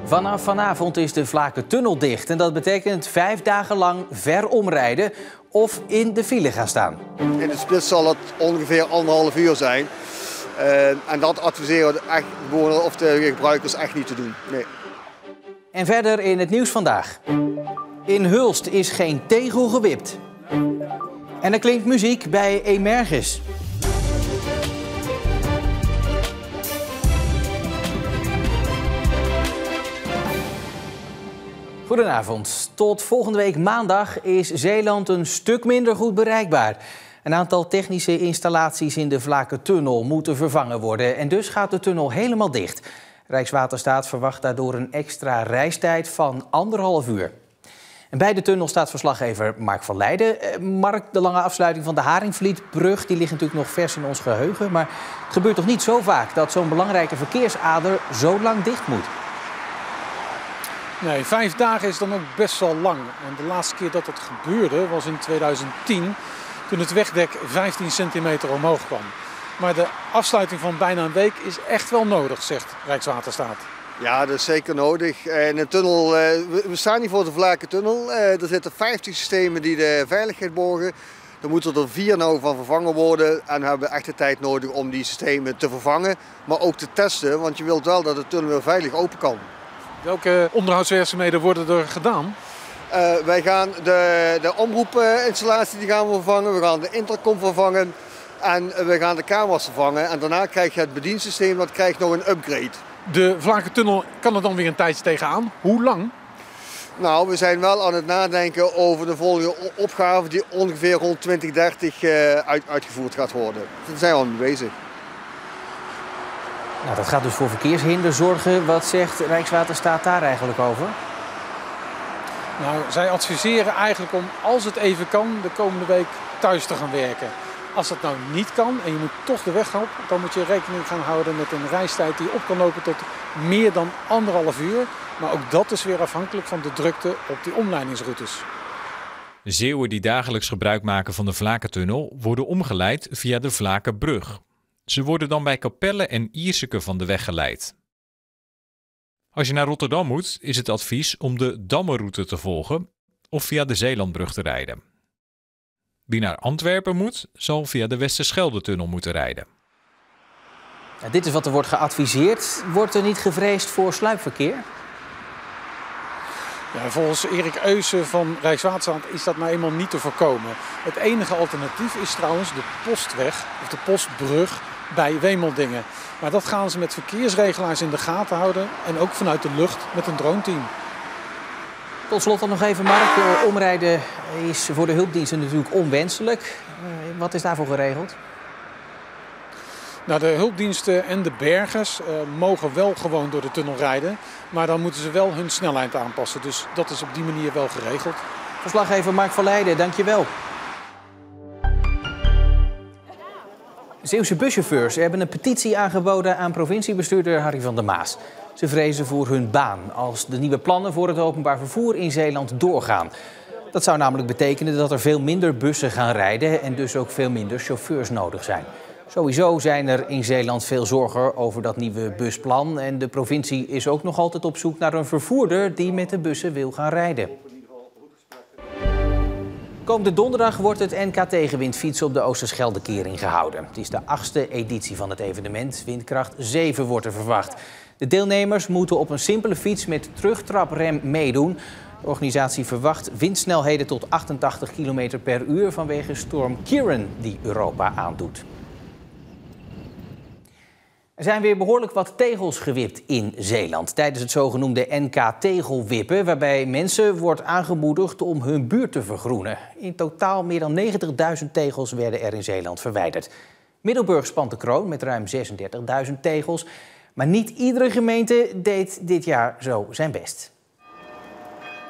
Vanaf vanavond is de Vlakentunnel dicht en dat betekent 5 dagen lang ver omrijden of in de file gaan staan. In de spits zal het ongeveer 1,5 uur zijn. En dat adviseren we echt de bewoners of de gebruikers echt niet te doen. Nee. En verder in het nieuws vandaag. In Hulst is geen tegel gewipt. En er klinkt muziek bij Emergis. Goedenavond. Tot volgende week maandag is Zeeland een stuk minder goed bereikbaar. Een aantal technische installaties in de Vlakentunnel moeten vervangen worden. En dus gaat de tunnel helemaal dicht. Rijkswaterstaat verwacht daardoor een extra reistijd van 1,5 uur. En bij de tunnel staat verslaggever Mark van Leijden. Mark, de lange afsluiting van de Haringvlietbrug die ligt natuurlijk nog vers in ons geheugen. Maar het gebeurt toch niet zo vaak dat zo'n belangrijke verkeersader zo lang dicht moet? Nee, 5 dagen is dan ook best wel lang. En de laatste keer dat dat gebeurde was in 2010, toen het wegdek 15 centimeter omhoog kwam. Maar de afsluiting van bijna een week is echt wel nodig, zegt Rijkswaterstaat. Ja, dat is zeker nodig. In een tunnel, we staan hier voor de Vlakentunnel. Er zitten 50 systemen die de veiligheid borgen. Er moeten er 4 nou van vervangen worden. En we hebben echt de tijd nodig om die systemen te vervangen. Maar ook te testen, want je wilt wel dat de tunnel weer veilig open kan. Welke onderhoudswerkzaamheden worden er gedaan? Wij gaan de omroepinstallatie die gaan we vervangen. We gaan de intercom vervangen. En we gaan de camera's vervangen. En daarna krijg je het bediensysteem, dat krijgt nog een upgrade. De Vlakentunnel kan er dan weer een tijdje tegenaan. Hoe lang? Nou, we zijn wel aan het nadenken over de volgende opgave die ongeveer rond 2030 uitgevoerd gaat worden. Daar zijn we al mee bezig. Nou, dat gaat dus voor verkeershinder zorgen. Wat zegt Rijkswaterstaat daar eigenlijk over? Nou, zij adviseren eigenlijk om, als het even kan, de komende week thuis te gaan werken. Als dat nou niet kan en je moet toch de weg op, dan moet je rekening gaan houden met een reistijd die op kan lopen tot meer dan 1,5 uur. Maar ook dat is weer afhankelijk van de drukte op die omleidingsroutes. Zeeuwen die dagelijks gebruik maken van de Vlakentunnel worden omgeleid via de Vlakenbrug. Ze worden dan bij Capelle en Ierseke van de weg geleid. Als je naar Rotterdam moet, is het advies om de Dammenroute te volgen of via de Zeelandbrug te rijden. Wie naar Antwerpen moet, zal via de Westerschelde-tunnel moeten rijden. Ja, dit is wat er wordt geadviseerd. Wordt er niet gevreesd voor sluipverkeer? Ja, volgens Erik Eusen van Rijkswaterstaat is dat nou eenmaal niet te voorkomen. Het enige alternatief is trouwens de postweg of de postbrug bij Wemeldingen. Maar dat gaan ze met verkeersregelaars in de gaten houden en ook vanuit de lucht met een droneteam. Tot slot dan nog even, Mark. Omrijden is voor de hulpdiensten natuurlijk onwenselijk. Wat is daarvoor geregeld? Nou, de hulpdiensten en de bergers mogen wel gewoon door de tunnel rijden. Maar dan moeten ze wel hun snelheid aanpassen. Dus dat is op die manier wel geregeld. Verslaggever Mark van Leijden, dankjewel. Zeeuwse buschauffeurs hebben een petitie aangeboden aan provinciebestuurder Harry van der Maas. Ze vrezen voor hun baan als de nieuwe plannen voor het openbaar vervoer in Zeeland doorgaan. Dat zou namelijk betekenen dat er veel minder bussen gaan rijden en dus ook veel minder chauffeurs nodig zijn. Sowieso zijn er in Zeeland veel zorgen over dat nieuwe busplan. En de provincie is ook nog altijd op zoek naar een vervoerder die met de bussen wil gaan rijden. Komende donderdag wordt het NK Tegenwindfietsen op de Oosterscheldekering gehouden. Het is de 8e editie van het evenement. Windkracht 7 wordt er verwacht. De deelnemers moeten op een simpele fiets met terugtraprem meedoen. De organisatie verwacht windsnelheden tot 88 km per uur vanwege storm Ciarán die Europa aandoet. Er zijn weer behoorlijk wat tegels gewipt in Zeeland tijdens het zogenoemde NK Tegelwippen, waarbij mensen wordt aangemoedigd om hun buurt te vergroenen. In totaal meer dan 90.000 tegels werden er in Zeeland verwijderd. Middelburg spant de kroon met ruim 36.000 tegels, maar niet iedere gemeente deed dit jaar zo zijn best.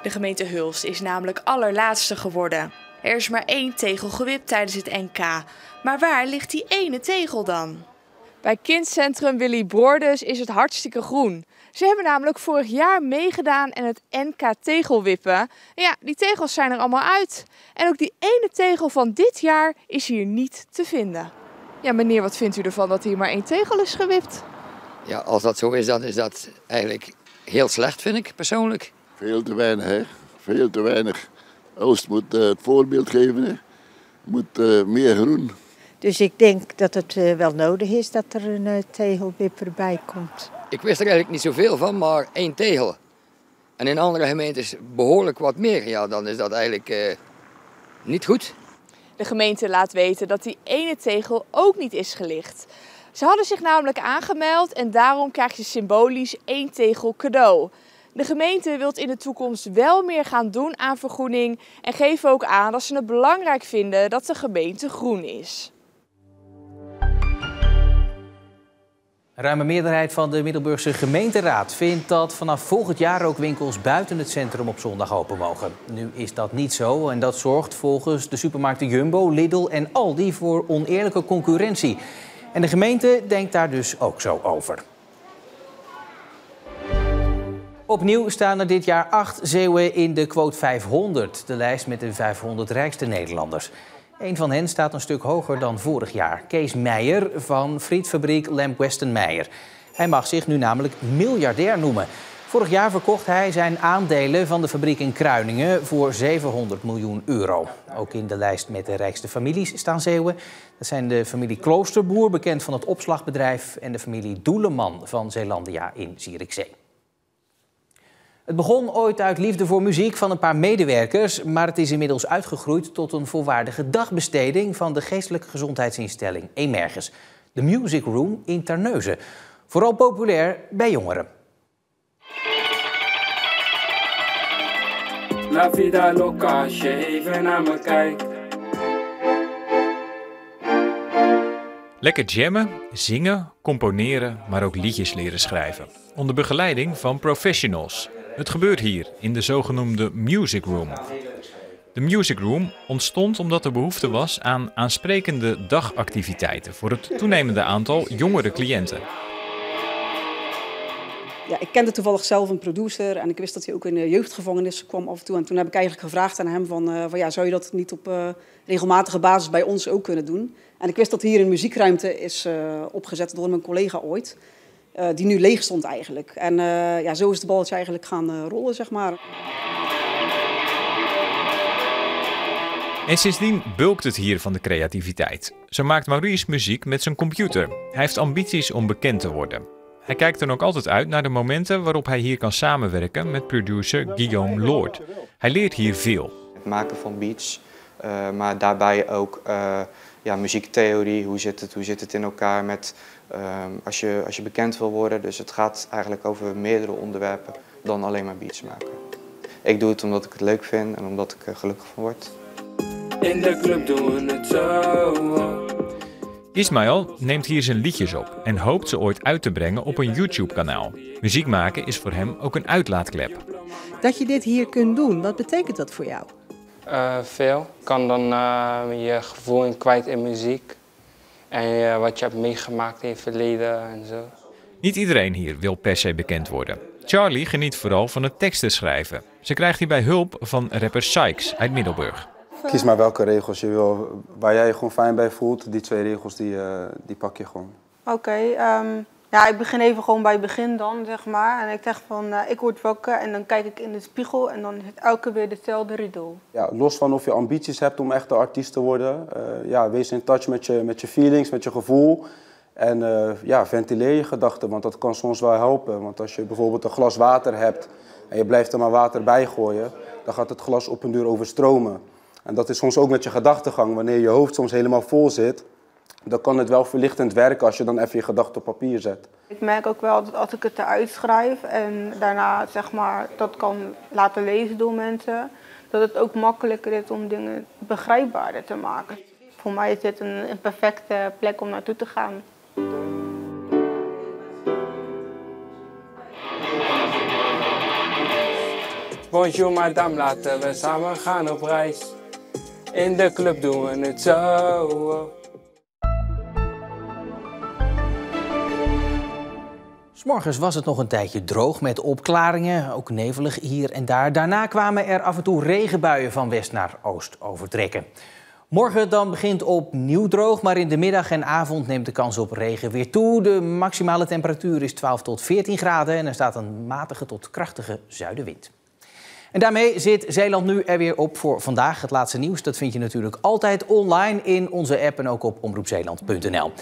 De gemeente Hulst is namelijk allerlaatste geworden. Er is maar 1 tegel gewipt tijdens het NK. Maar waar ligt die ene tegel dan? Bij kindcentrum Willy Broordes is het hartstikke groen. Ze hebben namelijk vorig jaar meegedaan aan het NK Tegelwippen. En ja, die tegels zijn er allemaal uit. En ook die ene tegel van dit jaar is hier niet te vinden. Ja, meneer, wat vindt u ervan dat hier maar 1 tegel is gewipt? Ja, als dat zo is, dan is dat eigenlijk Heel slecht vind ik persoonlijk. Veel te weinig, hè? Veel te weinig. Oost moet het voorbeeld geven, hè? Moet meer groen. Dus ik denk dat het wel nodig is dat er een tegelwipper bij komt. Ik wist er eigenlijk niet zoveel van, maar 1 tegel. En in andere gemeentes behoorlijk wat meer. Ja, dan is dat eigenlijk niet goed. De gemeente laat weten dat die ene tegel ook niet is gelicht. Ze hadden zich namelijk aangemeld en daarom krijg je symbolisch 1 tegel cadeau. De gemeente wil in de toekomst wel meer gaan doen aan vergroening en geven ook aan dat ze het belangrijk vinden dat de gemeente groen is. Een ruime meerderheid van de Middelburgse gemeenteraad vindt dat vanaf volgend jaar ook winkels buiten het centrum op zondag open mogen. Nu is dat niet zo en dat zorgt volgens de supermarkten Jumbo, Lidl en Aldi voor oneerlijke concurrentie. En de gemeente denkt daar dus ook zo over. Opnieuw staan er dit jaar 8 Zeeuwen in de quote 500, de lijst met de 500 rijkste Nederlanders. Een van hen staat een stuk hoger dan vorig jaar. Kees Meijer van frietfabriek Lamb Weston Meijer. Hij mag zich nu namelijk miljardair noemen. Vorig jaar verkocht hij zijn aandelen van de fabriek in Kruiningen voor 700 miljoen euro. Ook in de lijst met de rijkste families staan Zeeuwen. Dat zijn de familie Kloosterboer, bekend van het opslagbedrijf, en de familie Doeleman van Zeelandia in Zierikzee. Het begon ooit uit liefde voor muziek van een paar medewerkers, maar het is inmiddels uitgegroeid tot een volwaardige dagbesteding van de geestelijke gezondheidsinstelling Emerges, de Music Room in Terneuzen. Vooral populair bij jongeren. La vida loca, als je even naar me kijkt. Lekker jammen, zingen, componeren, maar ook liedjes leren schrijven. Onder begeleiding van professionals. Het gebeurt hier, in de zogenoemde Music Room. De Music Room ontstond omdat er behoefte was aan aansprekende dagactiviteiten voor het toenemende aantal jongere cliënten. Ja, ik kende toevallig zelf een producer en ik wist dat hij ook in de jeugdgevangenis kwam af en toe. En toen heb ik eigenlijk gevraagd aan hem van ja, zou je dat niet op regelmatige basis bij ons ook kunnen doen? En ik wist dat hier een muziekruimte is opgezet door mijn collega ooit. Die nu leeg stond eigenlijk. En ja, zo is het balletje eigenlijk gaan rollen, zeg maar. En sindsdien bulkt het hier van de creativiteit. Zo maakt Maurice muziek met zijn computer. Hij heeft ambities om bekend te worden. Hij kijkt dan ook altijd uit naar de momenten waarop hij hier kan samenwerken met producer Guillaume Lord. Hij leert hier veel. Het maken van beats, maar daarbij ook ja, muziektheorie. Hoe zit het in elkaar met als je bekend wil worden. Dus het gaat eigenlijk over meerdere onderwerpen dan alleen maar beats maken. Ik doe het omdat ik het leuk vind en omdat ik er gelukkig van word. In de club doen we het zo. Ismaël neemt hier zijn liedjes op en hoopt ze ooit uit te brengen op een YouTube-kanaal. Muziek maken is voor hem ook een uitlaatklep. Dat je dit hier kunt doen, wat betekent dat voor jou? Veel. Je kan dan je gevoel kwijt in muziek. En wat je hebt meegemaakt in je verleden en zo. Niet iedereen hier wil per se bekend worden. Charlie geniet vooral van het teksten schrijven. Ze krijgt hierbij hulp van rapper Sykes uit Middelburg. Kies maar welke regels je wil, waar jij je gewoon fijn bij voelt. Die 2 regels, die pak je gewoon. Oké, ja, ik begin even gewoon bij het begin dan, zeg maar. En ik zeg van, ik word wakker en dan kijk ik in de spiegel en dan is het elke weer dezelfde riedel. Ja, los van of je ambities hebt om echt een artiest te worden, ja, wees in touch met je feelings, met je gevoel. En ja, ventileer je gedachten, want dat kan soms wel helpen. Want als je bijvoorbeeld een glas water hebt en je blijft er maar water bij gooien, dan gaat het glas op een duur overstromen. En dat is soms ook met je gedachtegang. Wanneer je hoofd soms helemaal vol zit, dan kan het wel verlichtend werken als je dan even je gedachten op papier zet. Ik merk ook wel dat als ik het eruit schrijf en daarna zeg maar dat kan laten lezen door mensen, dat het ook makkelijker is om dingen begrijpbaarder te maken. Voor mij is dit een perfecte plek om naartoe te gaan. Bonjour madame, laten we samen gaan op reis. In de club doen we het zo. 'S Morgens was het nog een tijdje droog met opklaringen, ook nevelig hier en daar. Daarna kwamen er af en toe regenbuien van west naar oost overtrekken. Morgen dan begint opnieuw droog, maar in de middag en avond neemt de kans op regen weer toe. De maximale temperatuur is 12 tot 14 graden en er staat een matige tot krachtige zuidenwind. En daarmee zit Zeeland Nu er weer op voor vandaag. Het laatste nieuws, dat vind je natuurlijk altijd online in onze app en ook op omroepzeeland.nl.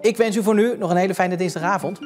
Ik wens u voor nu nog een hele fijne dinsdagavond.